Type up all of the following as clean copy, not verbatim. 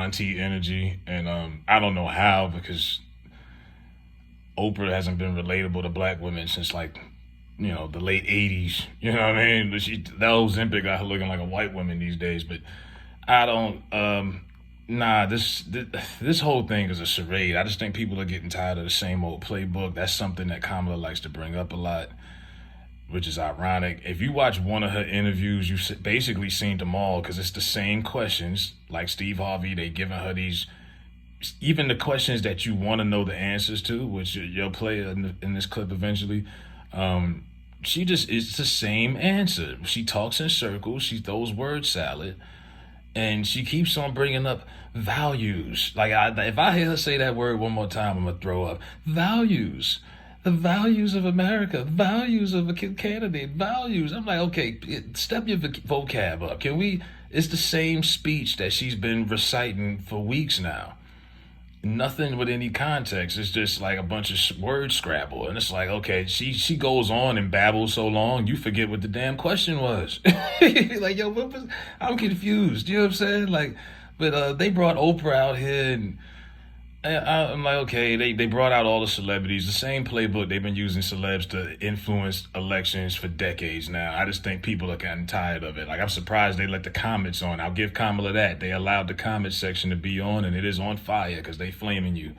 auntie energy, and I don't know how because Oprah hasn't been relatable to black women since like the late '80s. You know what I mean? But that Ozempic got her looking like a white woman these days. But I don't. Nah, this whole thing is a charade. I just think people are getting tired of the same old playbook. That's something that Kamala likes to bring up a lot, which is ironic. If you watch one of her interviews, you've basically seen them all because it's the same questions. Like Steve Harvey, they giving her these, even the questions that you want to know the answers to, which you'll play in this clip eventually. Um, she just it's the same answer. She talks in circles. She throws word salad, and she keeps on bringing up values. Like if I hear her say that word one more time, I'm gonna throw up. Values, the values of America, values of a candidate, values. I'm like, okay, step your vocab up. Can we? It's the same speech that she's been reciting for weeks now. Nothing with any context. It's just like a bunch of word scrabble, and it's like, okay, she goes on and babbles so long, you forget what the damn question was. Like, yo, what was? I'm confused. You know what I'm saying? Like, but they brought Oprah out here, and I'm like, okay, they brought out all the celebrities, the same playbook they've been using celebs to influence elections for decades now. I just think people are getting tired of it. Like, I'm surprised they let the comments on. I'll give Kamala that. They allowed the comment section to be on, and it is on fire because they flaming you.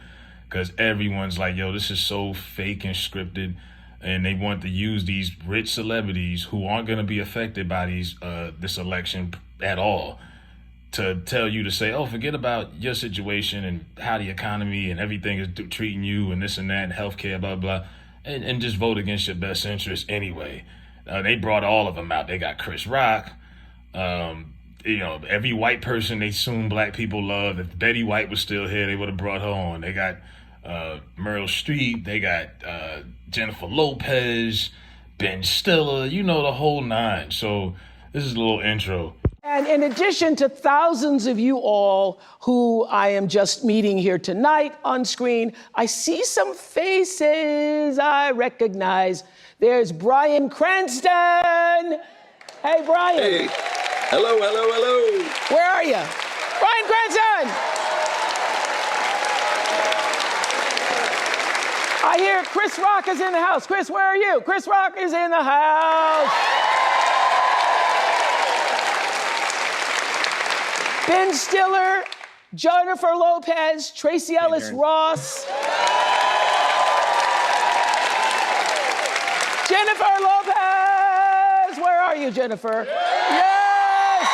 Because everyone's like, yo, this is so fake and scripted. And they want to use these rich celebrities who aren't going to be affected by this election at all to tell you to say, oh, forget about your situation and how the economy and everything is treating you and this and that and healthcare, blah, blah, and just vote against your best interest anyway. They brought all of them out. They got Chris Rock. Every white person they assume black people love. If Betty White was still here, they would have brought her on. They got Meryl Streep. They got Jennifer Lopez, Ben Stiller, the whole nine. So this is a little intro. And in addition to thousands of you all who I am just meeting here tonight on screen, I see some faces I recognize. There's Bryan Cranston. Hey, Bryan. Hey. Hello, hello, hello. Where are you? Bryan Cranston! I hear Chris Rock is in the house. Chris, where are you? Chris Rock is in the house. Ben Stiller, Jennifer Lopez, Tracy Ellis Ross. Jennifer Lopez! Where are you, Jennifer? Yes!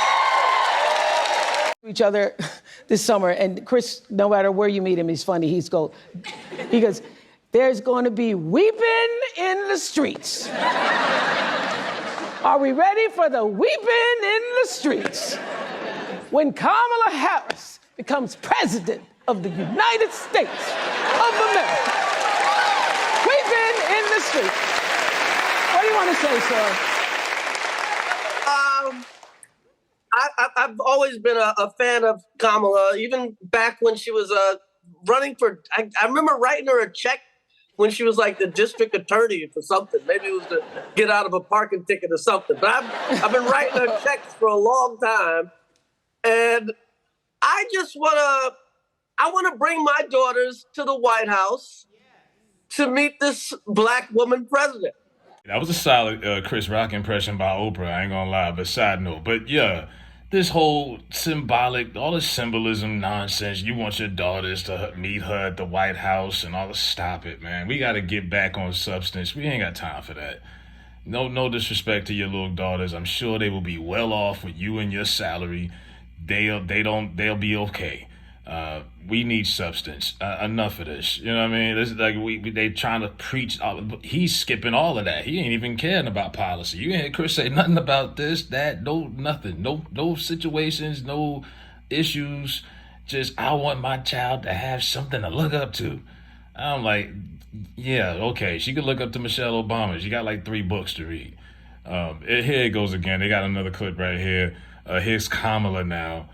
Each other this summer, and Chris, no matter where you meet him, he's funny. He goes, there's going to be weeping in the streets. Are we ready for the weeping in the streets? When Kamala Harris becomes president of the United States of America. We've been in the street. What do you want to say, sir? I've always been a fan of Kamala, even back when she was running for, I remember writing her a check when she was like the district attorney for something. Maybe it was to get out of a parking ticket or something. But I've been writing her checks for a long time. And I just want to bring my daughters to the White House to meet this black woman president. That was a solid Chris Rock impression by Oprah, I ain't gonna lie, but side note. But yeah, this whole symbolic, all this symbolism nonsense, you want your daughters to meet her at the White House and all this, stop it, man. We gotta get back on substance. We ain't got time for that. No disrespect to your little daughters. I'm sure they will be well off with you and your salary. They'll be okay. We need substance. Enough of this. You know what I mean? This is like they trying to preach. He's skipping all of that. He ain't even caring about policy. You ain't hear Chris say nothing about this, that, nothing. No situations, no issues. Just, I want my child to have something to look up to. I'm like, yeah, okay. She could look up to Michelle Obama. She got like 3 books to read. Here it goes again. They got another clip right here. Here's Kamala now.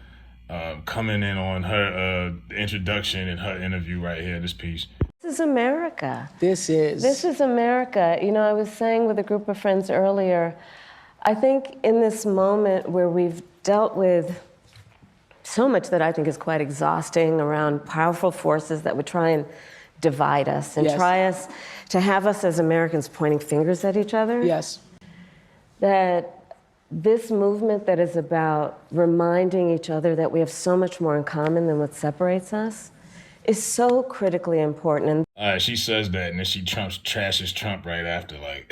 Coming in on her introduction and her interview right here in this piece. This is America. This is America. I was saying with a group of friends earlier, I think in this moment where we've dealt with so much that I think is quite exhausting around powerful forces that would try and divide us and Yes. try us to have us as Americans pointing fingers at each other. Yes. That this movement that is about reminding each other that we have so much more in common than what separates us is so critically important. And She says that, and then she trashes Trump right after. Like,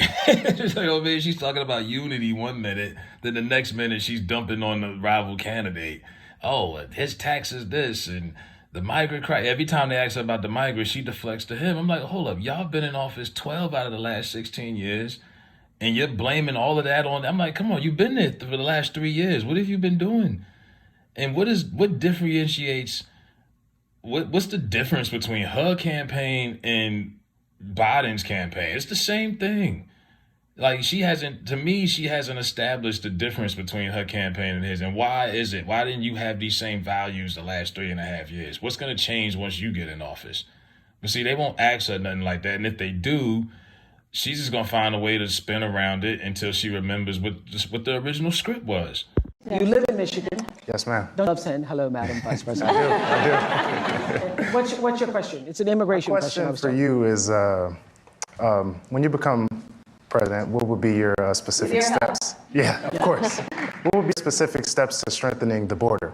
she's like, oh man, she's talking about unity one minute, then the next minute she's dumping on the rival candidate. Oh, his tax is this, and the migrant cry. Every time they ask her about the migrant, she deflects to him. I'm like, hold up, y'all been in office 12 out of the last 16 years, and you're blaming all of that on. I'm like, come on, you've been there for the last 3 years. What have you been doing? And what differentiates? What's the difference between her campaign and Biden's campaign? It's the same thing. Like, she hasn't established the difference between her campaign and his. And why is it? Why didn't you have these same values the last 3.5 years? What's going to change once you get in office? But see, they won't ask her nothing like that. And if they do, she's just going to find a way to spin around it until she remembers what the original script was. You live in Michigan. Yes, ma'am. Don't love saying hello, Madam Vice President. I do. What's your question? It's an immigration question. Question for you is, when you become president, what would be your specific steps? Yeah, of course. What would be specific steps to strengthening the border?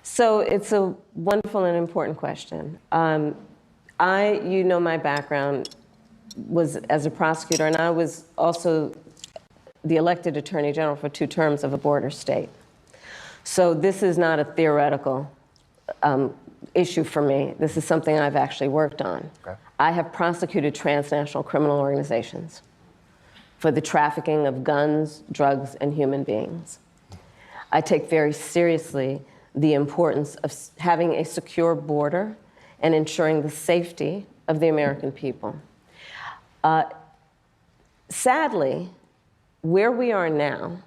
so it's a wonderful and important question. My background was as a prosecutor, and I was also the elected attorney general for 2 terms of a border state. So this is not a theoretical issue for me. This is something I've actually worked on. Okay. I have prosecuted transnational criminal organizations for the trafficking of guns, drugs, and human beings. I take very seriously the importance of having a secure border and ensuring the safety of the American people. Sadly, where we are now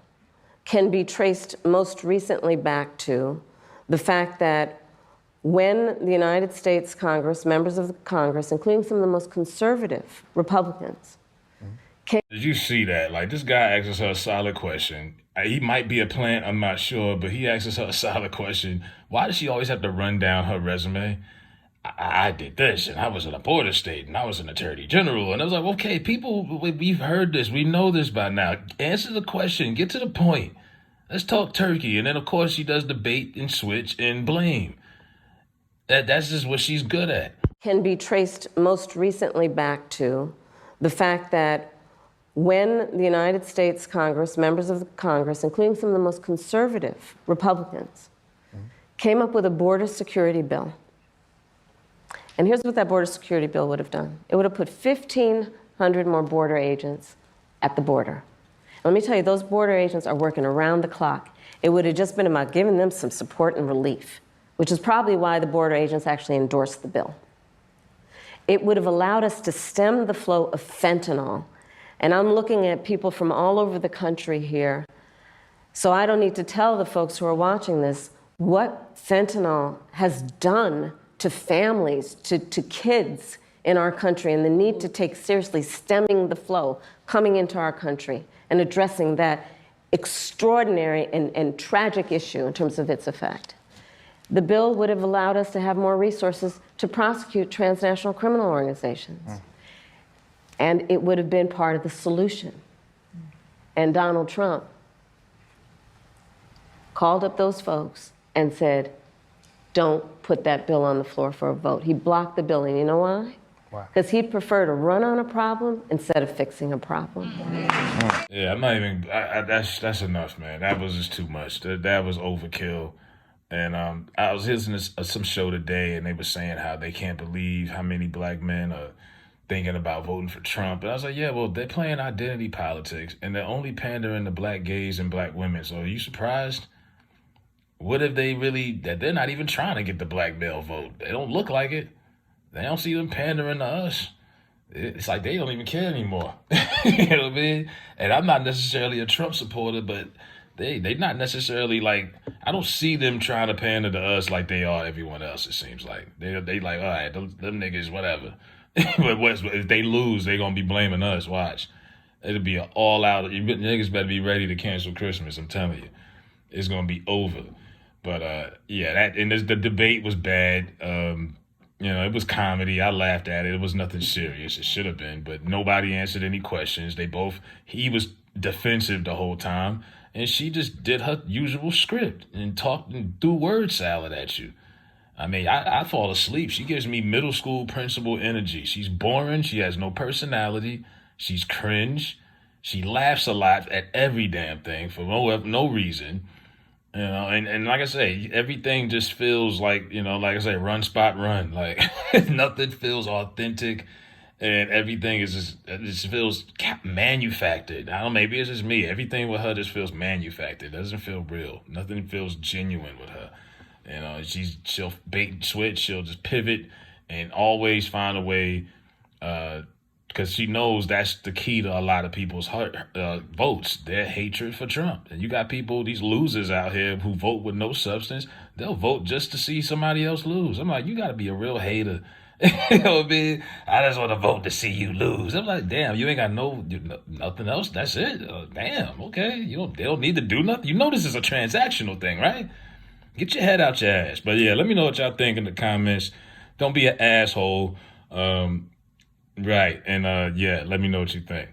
can be traced most recently back to the fact that when the United States Congress, members of the Congress, including some of the most conservative Republicans, Did you see that? Like, this guy asks her a solid question. He might be a plant, I'm not sure, but he asks her a solid question. Why does she always have to run down her resume? I did this, and I was in a border state, and I was an attorney general. And I was like, okay, people, we've heard this. We know this by now. Answer the question. Get to the point. Let's talk turkey. And then, of course, she does the bait and switch and blame. That's just what she's good at. can be traced most recently back to the fact that when the United States Congress, members of the Congress, including some of the most conservative Republicans, came up with a border security bill. And here's what that border security bill would have done. It would have put 1,500 more border agents at the border. And let me tell you, those border agents are working around the clock. It would have just been about giving them some support and relief, which is probably why the border agents actually endorsed the bill. It would have allowed us to stem the flow of fentanyl. And I'm looking at people from all over the country here, so I don't need to tell the folks who are watching this what fentanyl has done to families, to kids in our country, and the need to take seriously stemming the flow coming into our country and addressing that extraordinary and tragic issue in terms of its effect. The bill would have allowed us to have more resources to prosecute transnational criminal organizations. And it would have been part of the solution. And Donald Trump called up those folks and said, don't put that bill on the floor for a vote. He blocked the bill, and you know why? Why? Because he'd prefer to run on a problem instead of fixing a problem. Yeah, I'm not even. That's enough, man. That was just too much. That was overkill. And I was listening to some show today, and they were saying how they can't believe how many black men are thinking about voting for Trump. And I was like, yeah, well, they're playing identity politics, and they're only pandering to black gays and black women. So are you surprised? What if they really, that they're not even trying to get the black male vote? They don't look like it. They don't see them pandering to us. It's like they don't even care anymore. You know what I mean? And I'm not necessarily a Trump supporter, but they not necessarily like, I don't see them trying to pander to us like they are everyone else, it seems like. They like, all right, them niggas, whatever. But if they lose, they going to be blaming us. Watch. It'll be an all out, you niggas better be ready to cancel Christmas, I'm telling you. It's going to be over. But yeah, the debate was bad. It was comedy. I laughed at it. It was nothing serious. It should have been, but nobody answered any questions. He was defensive the whole time, and she just did her usual script and talked and threw word salad at you. I mean, I fall asleep. She gives me middle school principal energy. She's boring. She has no personality. She's cringe. She laughs a lot at every damn thing for no reason. And like I say, everything just feels like, like I say, run, spot, run. Like nothing feels authentic, and everything it just feels manufactured. I don't know, maybe it's just me. Everything with her just feels manufactured. It doesn't feel real. Nothing feels genuine with her. She'll bait and switch. She'll just pivot and always find a way, because she knows that's the key to a lot of people's votes, their hatred for Trump. And you got people, these losers out here who vote with no substance. They'll vote just to see somebody else lose. I'm like, you got to be a real hater. You know what I mean? I just want to vote to see you lose. I'm like, damn, you ain't got nothing else. That's it. Damn, okay. They don't need to do nothing. You know this is a transactional thing, right? Get your head out your ass. But yeah, let me know what y'all think in the comments. Don't be an asshole. Right. And yeah, let me know what you think.